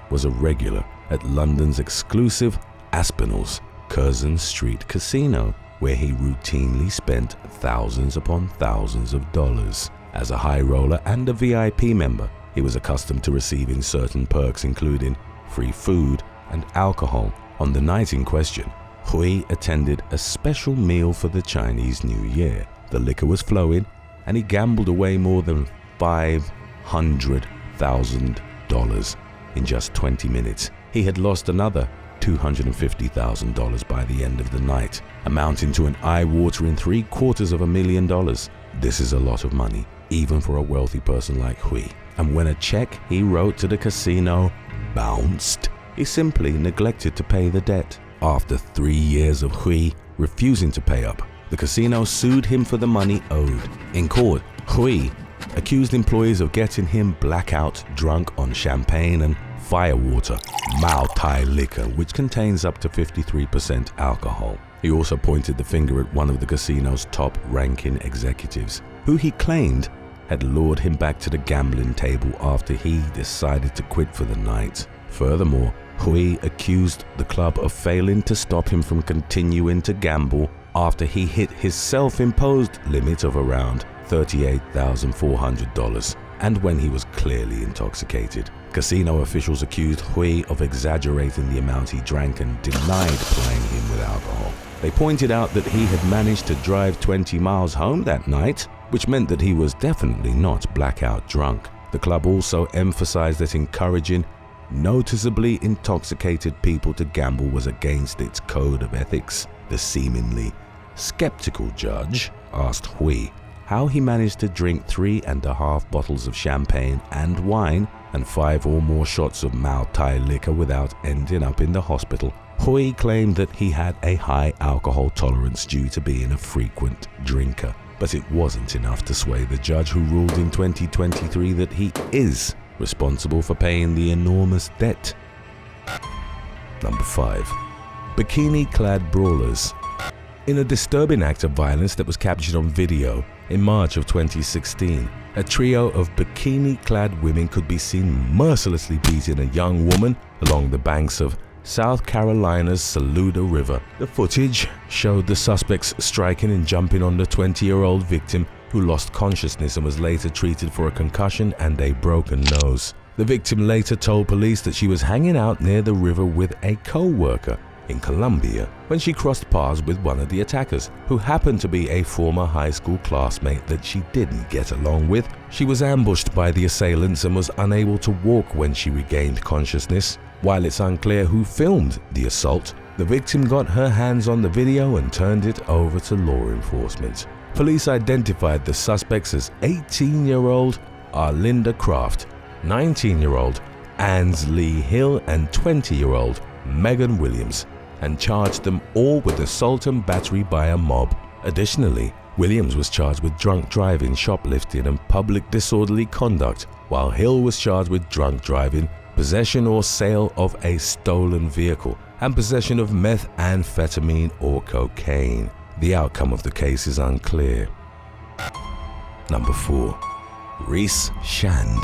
was a regular at London's exclusive Aspinall's Curzon Street Casino, where he routinely spent thousands upon thousands of dollars. As a high roller and a VIP member, he was accustomed to receiving certain perks, including free food and alcohol. On the night in question, Hui attended a special meal for the Chinese New Year. The liquor was flowing, and he gambled away more than $500,000 in just 20 minutes. He had lost another $250,000 by the end of the night, amounting to an eye-watering $750,000. This is a lot of money, even for a wealthy person like Hui. And when a check he wrote to the casino bounced, he simply neglected to pay the debt. After 3 years of Hui refusing to pay up, the casino sued him for the money owed. In court, Hui accused employees of getting him blackout drunk on champagne and firewater, Mao Tai liquor, which contains up to 53% alcohol. He also pointed the finger at one of the casino's top-ranking executives, who he claimed had lured him back to the gambling table after he decided to quit for the night. Furthermore, Hui accused the club of failing to stop him from continuing to gamble after he hit his self-imposed limit of around $38,400, and when he was clearly intoxicated. Casino officials accused Hui of exaggerating the amount he drank and denied plying him with alcohol. They pointed out that he had managed to drive 20 miles home that night, which meant that he was definitely not blackout drunk. The club also emphasized that encouraging noticeably intoxicated people to gamble was against its code of ethics. The seemingly skeptical judge asked Hui how he managed to drink 3.5 bottles of champagne and wine and 5 or more shots of Mao Tai liquor without ending up in the hospital. Hui claimed that he had a high alcohol tolerance due to being a frequent drinker, but it wasn't enough to sway the judge, who ruled in 2023 that he is responsible for paying the enormous debt. Number 5. Bikini-Clad Brawlers. In a disturbing act of violence that was captured on video in March of 2016, a trio of bikini-clad women could be seen mercilessly beating a young woman along the banks of South Carolina's Saluda River. The footage showed the suspects striking and jumping on the 20-year-old victim, who lost consciousness and was later treated for a concussion and a broken nose. The victim later told police that she was hanging out near the river with a co-worker in Columbia when she crossed paths with one of the attackers, who happened to be a former high school classmate that she didn't get along with. She was ambushed by the assailants and was unable to walk when she regained consciousness. While it's unclear who filmed the assault, the victim got her hands on the video and turned it over to law enforcement. Police identified the suspects as 18-year-old Arlinda Craft, 19-year-old Ansley Hill, and 20-year-old Megan Williams, and charged them all with assault and battery by a mob. Additionally, Williams was charged with drunk driving, shoplifting, and public disorderly conduct, while Hill was charged with drunk driving, possession or sale of a stolen vehicle, and possession of methamphetamine or cocaine. The outcome of the case is unclear. Number 4. Reece Shand.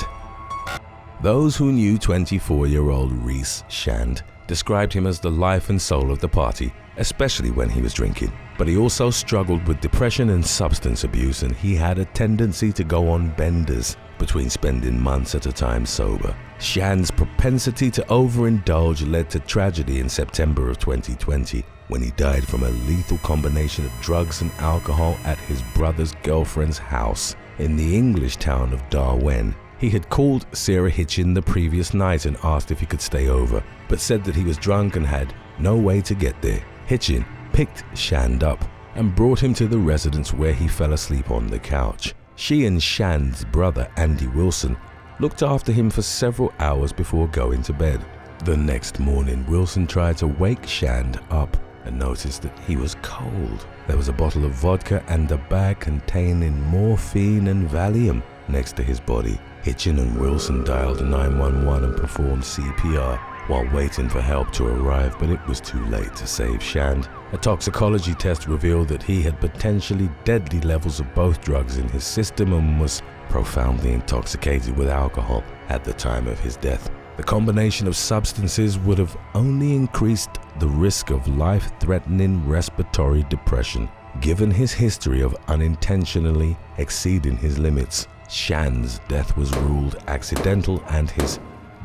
Those who knew 24-year-old Reece Shand described him as the life and soul of the party, especially when he was drinking. But he also struggled with depression and substance abuse, and he had a tendency to go on benders between spending months at a time sober. Shand's propensity to overindulge led to tragedy in September of 2020, when he died from a lethal combination of drugs and alcohol at his brother's girlfriend's house in the English town of Darwen. He had called Sarah Hitchin the previous night and asked if he could stay over, but said that he was drunk and had no way to get there. Hitchin picked Shand up and brought him to the residence, where he fell asleep on the couch. She and Shand's brother, Andy Wilson, looked after him for several hours before going to bed. The next morning, Wilson tried to wake Shand up and noticed that he was cold. There was a bottle of vodka and a bag containing morphine and Valium next to his body. Hitchin and Wilson dialed 911 and performed CPR while waiting for help to arrive, but it was too late to save Shand. A toxicology test revealed that he had potentially deadly levels of both drugs in his system and was profoundly intoxicated with alcohol at the time of his death. The combination of substances would have only increased the risk of life-threatening respiratory depression, given his history of unintentionally exceeding his limits. Shand's death was ruled accidental, and his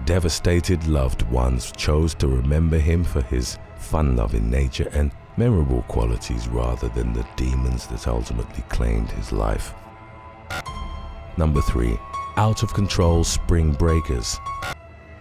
devastated loved ones chose to remember him for his fun-loving nature and memorable qualities rather than the demons that ultimately claimed his life. Number 3. Out of control spring breakers.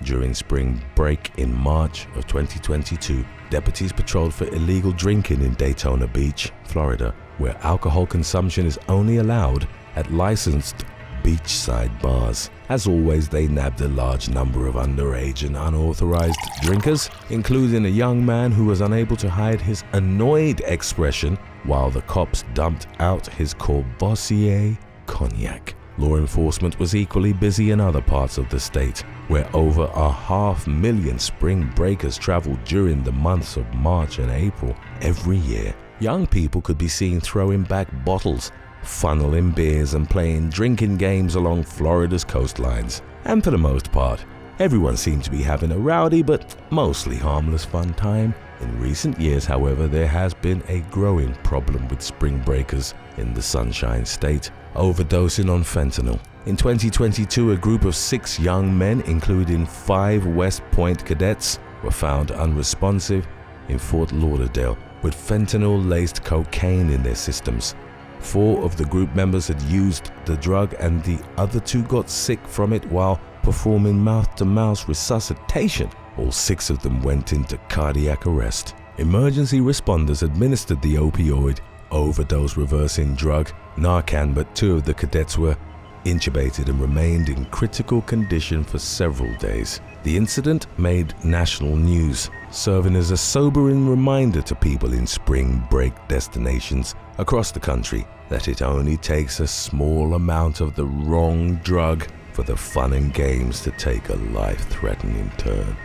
During spring break in March of 2022, deputies patrolled for illegal drinking in Daytona Beach, Florida, where alcohol consumption is only allowed at licensed beachside bars. As always, they nabbed a large number of underage and unauthorized drinkers, including a young man who was unable to hide his annoyed expression while the cops dumped out his Courvoisier cognac. Law enforcement was equally busy in other parts of the state, where over 500,000 spring breakers traveled during the months of March and April every year. Young people could be seen throwing back bottles, funneling beers and playing drinking games along Florida's coastlines. And for the most part, everyone seemed to be having a rowdy but mostly harmless fun time. In recent years, however, there has been a growing problem with spring breakers in the Sunshine State, overdosing on fentanyl. In 2022, a group of 6 young men, including 5 West Point cadets, were found unresponsive in Fort Lauderdale with fentanyl-laced cocaine in their systems. 4 of the group members had used the drug and the other 2 got sick from it while performing mouth-to-mouth resuscitation. All 6 of them went into cardiac arrest. Emergency responders administered the opioid overdose reversing drug Narcan, but 2 of the cadets were intubated and remained in critical condition for several days. The incident made national news, serving as a sobering reminder to people in spring break destinations across the country that it only takes a small amount of the wrong drug for the fun and games to take a life-threatening turn.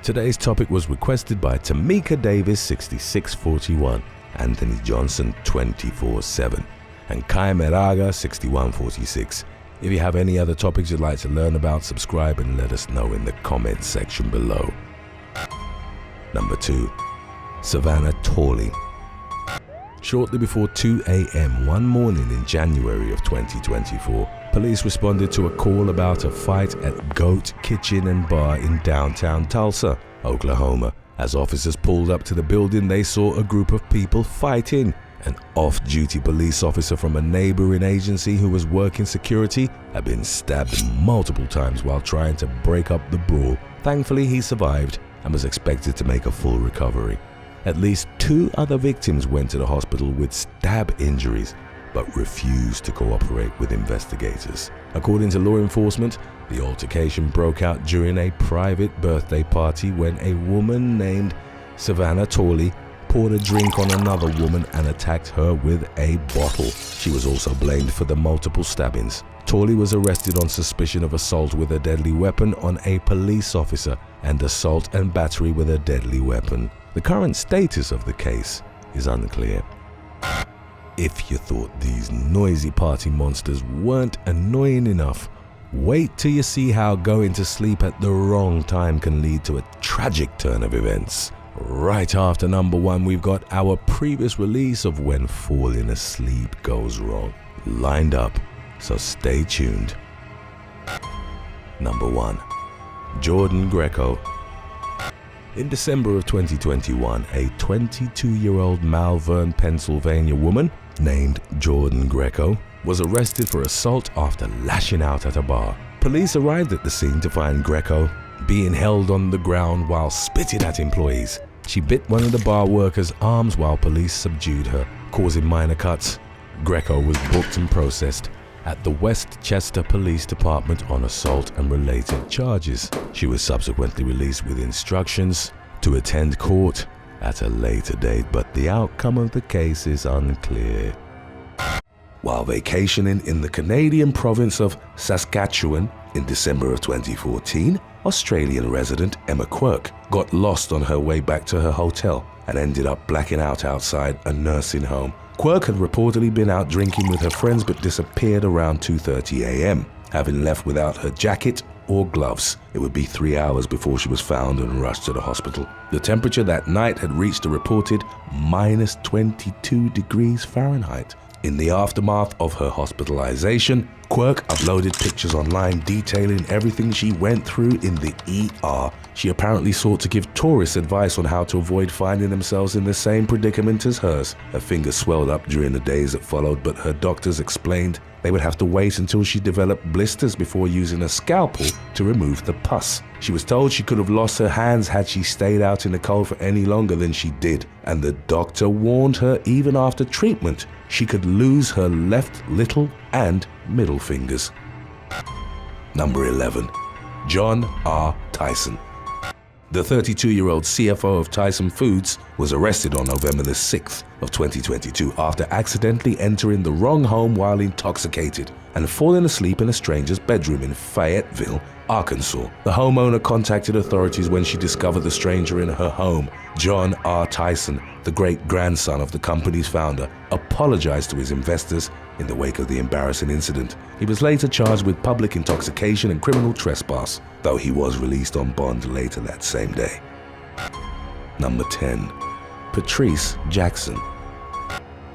Today's topic was requested by Tamika Davis 6641, Anthony Johnson 24/7, and Kai Meraga 6146. If you have any other topics you'd like to learn about, subscribe and let us know in the comments section below. Number 2. Savannah Talley. Shortly before 2 a.m. one morning in January of 2024, police responded to a call about a fight at Goat Kitchen and Bar in downtown Tulsa, Oklahoma. As officers pulled up to the building, they saw a group of people fighting. An off-duty police officer from a neighboring agency who was working security had been stabbed multiple times while trying to break up the brawl. Thankfully, he survived and was expected to make a full recovery. At least 2 other victims went to the hospital with stab injuries, but refused to cooperate with investigators. According to law enforcement, the altercation broke out during a private birthday party when a woman named Savannah Talley poured a drink on another woman and attacked her with a bottle. She was also blamed for the multiple stabbings. Talley was arrested on suspicion of assault with a deadly weapon on a police officer and assault and battery with a deadly weapon. The current status of the case is unclear. If you thought these noisy party monsters weren't annoying enough, wait till you see how going to sleep at the wrong time can lead to a tragic turn of events. Right after number 1, we've got our previous release of When Falling Asleep Goes Wrong lined up, so stay tuned. Number 1. Jordan Greco. In December of 2021, a 22-year-old Malvern, Pennsylvania woman named Jordan Greco was arrested for assault after lashing out at a bar. Police arrived at the scene to find Greco being held on the ground while spitting at employees. She bit one of the bar workers' arms while police subdued her, causing minor cuts. Greco was booked and processed at the Westchester Police Department on assault and related charges. She was subsequently released with instructions to attend court at a later date, but the outcome of the case is unclear. While vacationing in the Canadian province of Saskatchewan in December of 2014, Australian resident Emma Quirk got lost on her way back to her hotel and ended up blacking out outside a nursing home. Quirk had reportedly been out drinking with her friends but disappeared around 2:30 a.m., having left without her jacket or gloves. It would be 3 hours before she was found and rushed to the hospital. The temperature that night had reached a reported minus 22 degrees Fahrenheit. In the aftermath of her hospitalization, Quirk uploaded pictures online detailing everything she went through in the ER. She apparently sought to give tourists advice on how to avoid finding themselves in the same predicament as hers. Her fingers swelled up during the days that followed, but her doctors explained They would have to wait until she developed blisters before using a scalpel to remove the pus. She was told she could have lost her hands had she stayed out in the cold for any longer than she did, and the doctor warned her even after treatment she could lose her left little and middle fingers. Number 11. John R. Tyson. The 32-year-old CFO of Tyson Foods was arrested on November the 6th of 2022 after accidentally entering the wrong home while intoxicated and falling asleep in a stranger's bedroom in Fayetteville, Arkansas. The homeowner contacted authorities when she discovered the stranger in her home. John R. Tyson, the great-grandson of the company's founder, apologized to his investors in the wake of the embarrassing incident. He was later charged with public intoxication and criminal trespass, though he was released on bond later that same day. Number 10. Patrice Jackson.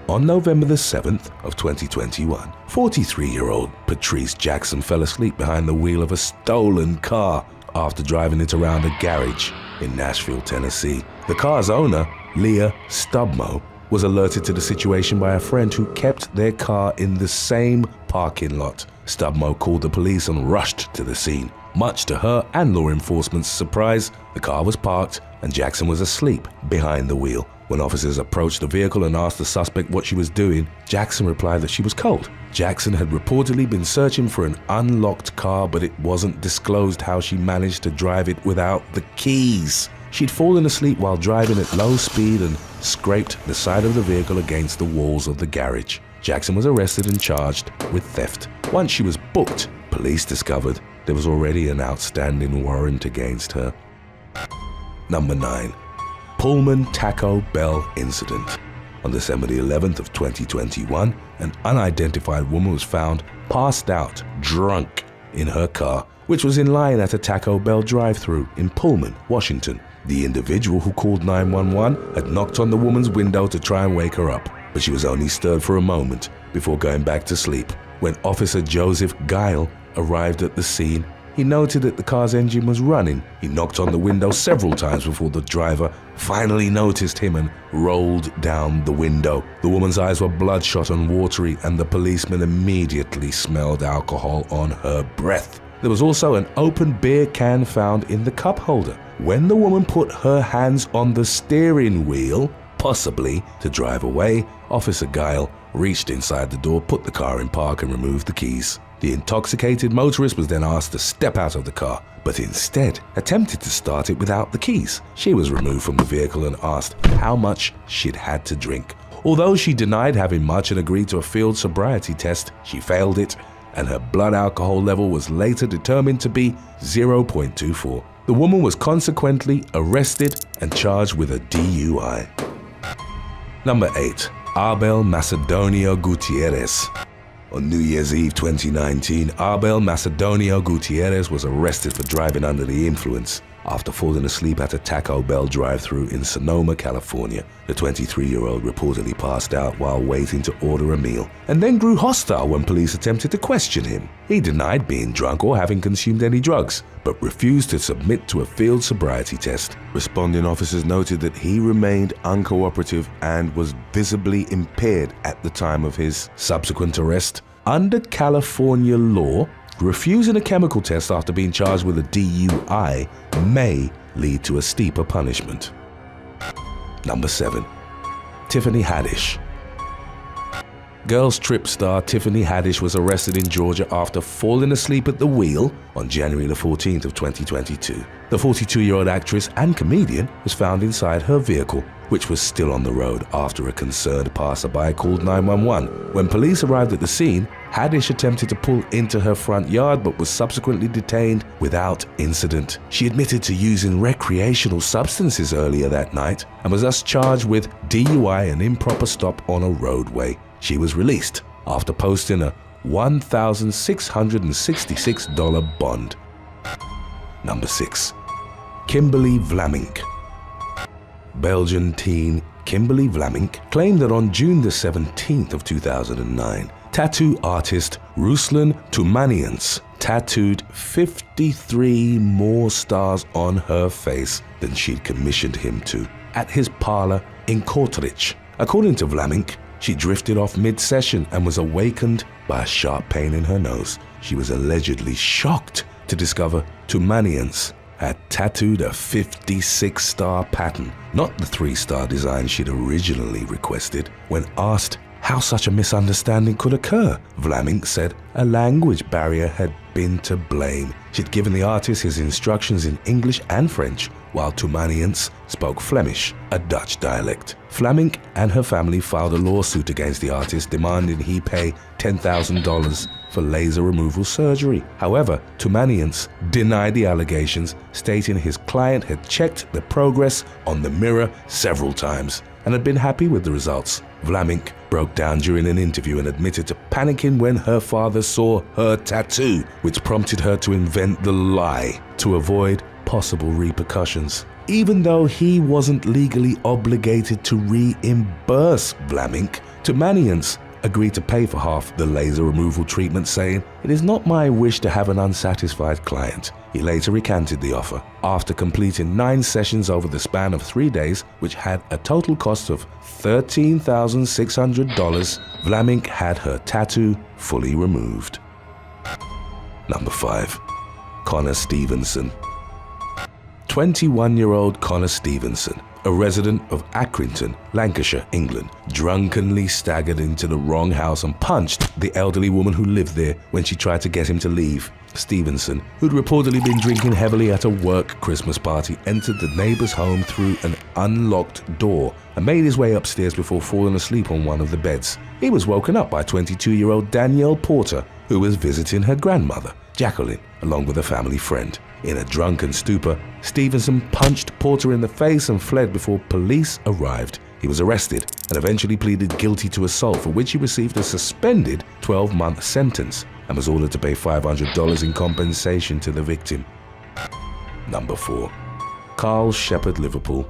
On November the 7th of 2021, 43-year-old Patrice Jackson fell asleep behind the wheel of a stolen car after driving it around a garage in Nashville, Tennessee. The car's owner, Leah Stubmo, was alerted to the situation by a friend who kept their car in the same parking lot. Stubmo called the police and rushed to the scene. Much to her and law enforcement's surprise, the car was parked and Jackson was asleep behind the wheel. When officers approached the vehicle and asked the suspect what she was doing, Jackson replied that she was cold. Jackson had reportedly been searching for an unlocked car, but it wasn't disclosed how she managed to drive it without the keys. She'd fallen asleep while driving at low speed and scraped the side of the vehicle against the walls of the garage. Jackson was arrested and charged with theft. Once she was booked, police discovered there was already an outstanding warrant against her. Number 9. Pullman Taco Bell incident. On December the 11th of 2021, an unidentified woman was found passed out, drunk, in her car, which was in line at a Taco Bell drive-thru in Pullman, Washington. The individual who called 911 had knocked on the woman's window to try and wake her up, but she was only stirred for a moment before going back to sleep. When Officer Joseph Guile arrived at the scene, he noted that the car's engine was running. He knocked on the window several times before the driver finally noticed him and rolled down the window. The woman's eyes were bloodshot and watery, and the policeman immediately smelled alcohol on her breath. There was also an open beer can found in the cup holder. When the woman put her hands on the steering wheel, possibly to drive away, Officer Guile reached inside the door, put the car in park, and removed the keys. The intoxicated motorist was then asked to step out of the car, but instead attempted to start it without the keys. She was removed from the vehicle and asked how much she'd had to drink. Although she denied having much and agreed to a field sobriety test, she failed it, and her blood alcohol level was later determined to be 0.24. The woman was consequently arrested and charged with a DUI. Number 8. Abel Macedonio Gutierrez. On New Year's Eve 2019, Abel Macedonio Gutierrez was arrested for driving under the influence after falling asleep at a Taco Bell drive-thru in Sonoma, California. The 23-year-old reportedly passed out while waiting to order a meal and then grew hostile when police attempted to question him. He denied being drunk or having consumed any drugs, but refused to submit to a field sobriety test. Responding officers noted that he remained uncooperative and was visibly impaired at the time of his subsequent arrest. Under California law, refusing a chemical test after being charged with a DUI may lead to a steeper punishment. Number 7. Tiffany Haddish. Girls Trip star Tiffany Haddish was arrested in Georgia after falling asleep at the wheel on January the 14th of 2022. The 42-year-old actress and comedian was found inside her vehicle, which was still on the road, after a concerned passerby called 911. When police arrived at the scene, Haddish attempted to pull into her front yard but was subsequently detained without incident. She admitted to using recreational substances earlier that night and was thus charged with DUI and improper stop on a roadway. She was released after posting a $1,666 bond. Number 6. Kimberly Vlamink. Belgian teen Kimberly Vlamink claimed that on June the 17th of 2009, tattoo artist Ruslan Tumanians tattooed 53 more stars on her face than she'd commissioned him to at his parlor in Kortrijk. According to Vlamink, she drifted off mid-session and was awakened by a sharp pain in her nose. She was allegedly shocked to discover Tumanians had tattooed a 56-star pattern, not the 3-star design she'd originally requested. When asked how such a misunderstanding could occur, Vlamink said a language barrier had been to blame. She'd given the artist his instructions in English and French, while Tumanians spoke Flemish, a Dutch dialect. Vlamink and her family filed a lawsuit against the artist, demanding he pay $10,000 for laser removal surgery. However, Tumanians denied the allegations, stating his client had checked the progress on the mirror several times and had been happy with the results. Vlamink broke down during an interview and admitted to panicking when her father saw her tattoo, which prompted her to invent the lie to avoid possible repercussions. Even though he wasn't legally obligated to reimburse Vlamink, Tumanians agreed to pay for half the laser removal treatment, saying, "It is not my wish to have an unsatisfied client." He later recanted the offer. After completing 9 sessions over the span of 3 days, which had a total cost of $13,600, Vlamink had her tattoo fully removed. Number 5. Connor Stevenson. 21-year-old Connor Stevenson, a resident of Accrington, Lancashire, England, drunkenly staggered into the wrong house and punched the elderly woman who lived there when she tried to get him to leave. Stevenson, who'd reportedly been drinking heavily at a work Christmas party, entered the neighbor's home through an unlocked door and made his way upstairs before falling asleep on one of the beds. He was woken up by 22-year-old Danielle Porter, who was visiting her grandmother, Jacqueline, along with a family friend. In a drunken stupor, Stevenson punched Porter in the face and fled before police arrived. He was arrested and eventually pleaded guilty to assault, for which he received a suspended 12-month sentence and was ordered to pay $500 in compensation to the victim. Number 4. Carl Shepherd, Liverpool.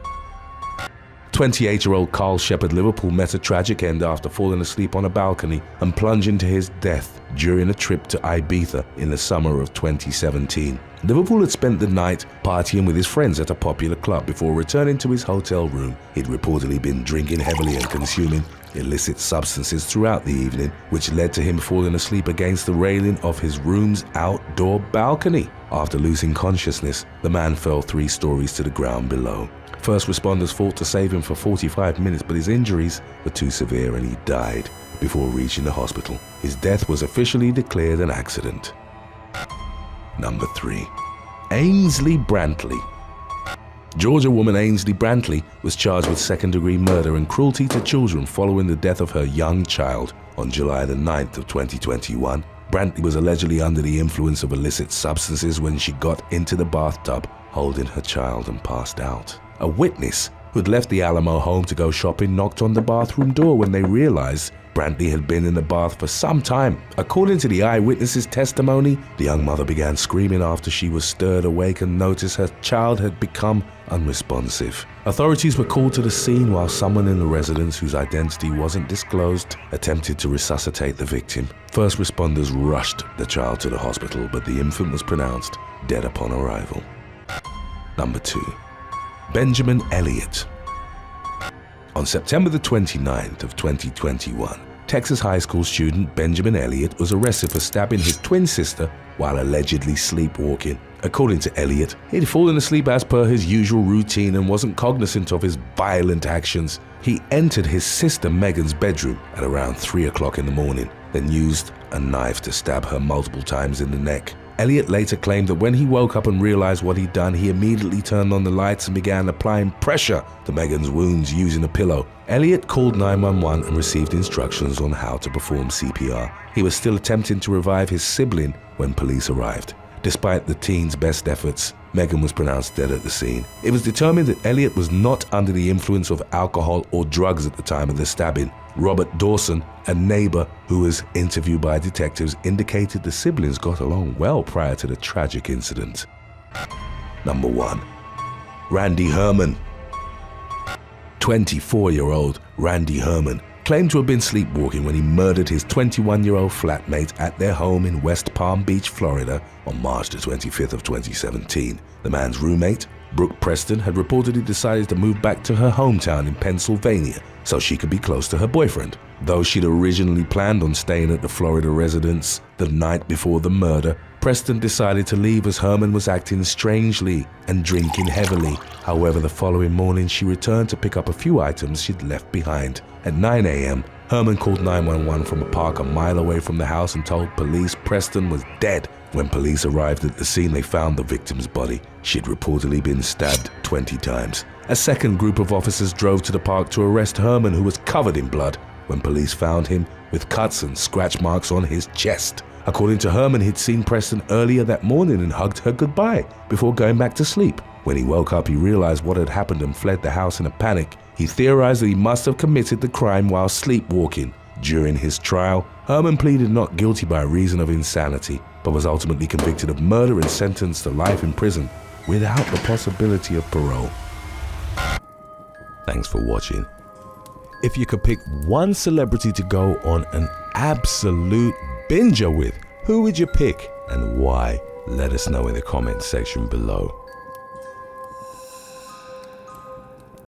28-year-old Carl Shepherd, Liverpool, met a tragic end after falling asleep on a balcony and plunging to his death during a trip to Ibiza in the summer of 2017. Liverpool had spent the night partying with his friends at a popular club before returning to his hotel room. He'd reportedly been drinking heavily and consuming illicit substances throughout the evening, which led to him falling asleep against the railing of his room's outdoor balcony. After losing consciousness, the man fell 3 stories to the ground below. First responders fought to save him for 45 minutes, but his injuries were too severe and he died before reaching the hospital. His death was officially declared an accident. Number 3. Ainsley Brantley. Georgia woman Ainsley Brantley was charged with second-degree murder and cruelty to children following the death of her young child on July the 9th of 2021. Brantley was allegedly under the influence of illicit substances when she got into the bathtub holding her child and passed out. A witness who'd left the Alamo home to go shopping knocked on the bathroom door when they realized Brantley had been in the bath for some time. According to the eyewitness's testimony, the young mother began screaming after she was stirred awake and noticed her child had become unresponsive. Authorities were called to the scene while someone in the residence, whose identity wasn't disclosed, attempted to resuscitate the victim. First responders rushed the child to the hospital, but the infant was pronounced dead upon arrival. Number 2. Benjamin Elliott. On September the 29th of 2021, Texas high school student Benjamin Elliott was arrested for stabbing his twin sister while allegedly sleepwalking. According to Elliott, he'd fallen asleep as per his usual routine and wasn't cognizant of his violent actions. He entered his sister Megan's bedroom at around 3 o'clock in the morning, then used a knife to stab her multiple times in the neck. Elliott later claimed that when he woke up and realized what he'd done, he immediately turned on the lights and began applying pressure to Megan's wounds using a pillow. Elliott called 911 and received instructions on how to perform CPR. He was still attempting to revive his sibling when police arrived. Despite the teen's best efforts, Megan was pronounced dead at the scene. It was determined that Elliott was not under the influence of alcohol or drugs at the time of the stabbing. Robert Dawson, a neighbor who was interviewed by detectives, indicated the siblings got along well prior to the tragic incident. Number 1. Randy Herman. 24-year-old Randy Herman claimed to have been sleepwalking when he murdered his 21-year-old flatmate at their home in West Palm Beach, Florida on March the 25th of 2017. The man's roommate, Brooke Preston, had reportedly decided to move back to her hometown in Pennsylvania so she could be close to her boyfriend. Though she'd originally planned on staying at the Florida residence the night before the murder, Preston decided to leave as Herman was acting strangely and drinking heavily. However, the following morning she returned to pick up a few items she'd left behind. At 9 a.m., Herman called 911 from a park a mile away from the house and told police Preston was dead. When police arrived at the scene, they found the victim's body. She'd reportedly been stabbed 20 times. A second group of officers drove to the park to arrest Herman, who was covered in blood, when police found him with cuts and scratch marks on his chest. According to Herman, he'd seen Preston earlier that morning and hugged her goodbye before going back to sleep. When he woke up, he realized what had happened and fled the house in a panic. He theorized that he must have committed the crime while sleepwalking. During his trial, Herman pleaded not guilty by reason of insanity, but was ultimately convicted of murder and sentenced to life in prison without the possibility of parole. Thanks for watching. If you could pick one celebrity to go on an absolute binger with, who would you pick and why? Let us know in the comments section below.